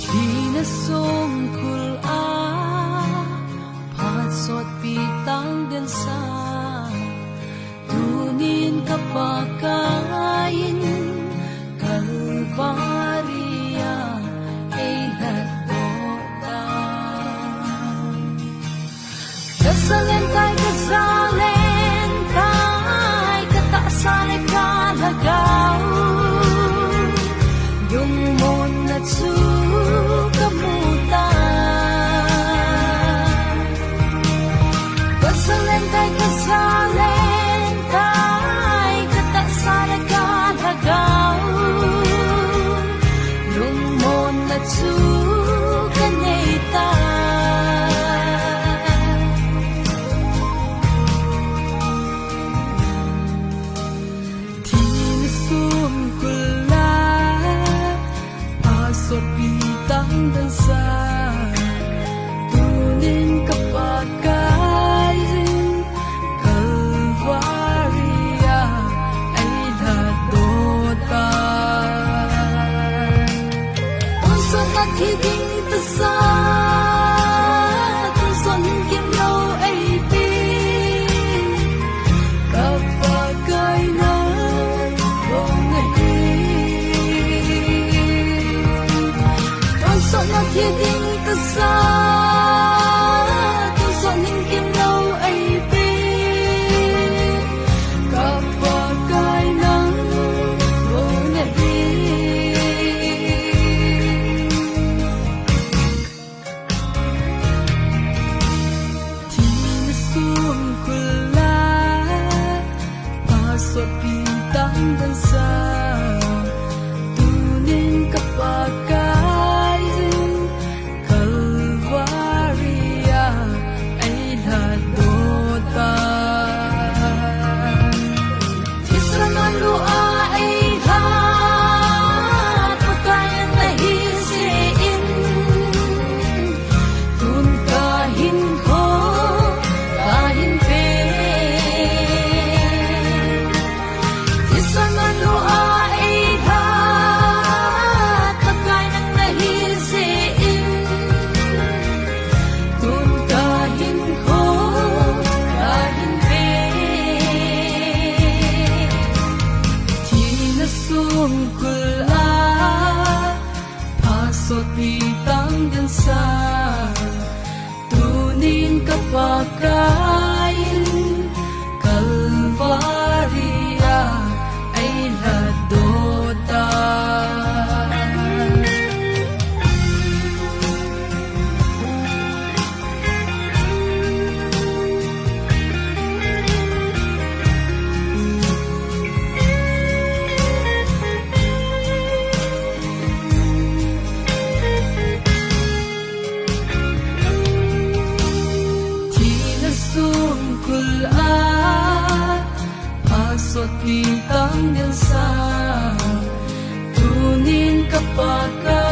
Tinasungkul patsot pitang dansa, tunin kapakain Kalvaria ay hatotan. Kasalin kay kataasan ay kalagaw, yung mon at sukamutan. Kasalin kay kataasan ay kalagaw, yung mon at sukanaytan. Pitang dansa, tunin kapakain Kalvaria ay hadotan. Tunson at higing tasa, tunson kimlaw ay pin, kapagay na Sonat hiding tasa, tusonin kimlaw ay pin, kapagay ng bunahin. Tinasungkula, pasot pitang dansa, tunin kapagay pasot pitang dansa, tunin kapakain Kalvaria ay hadotan. Pasot pitang dansa, tunin kapagay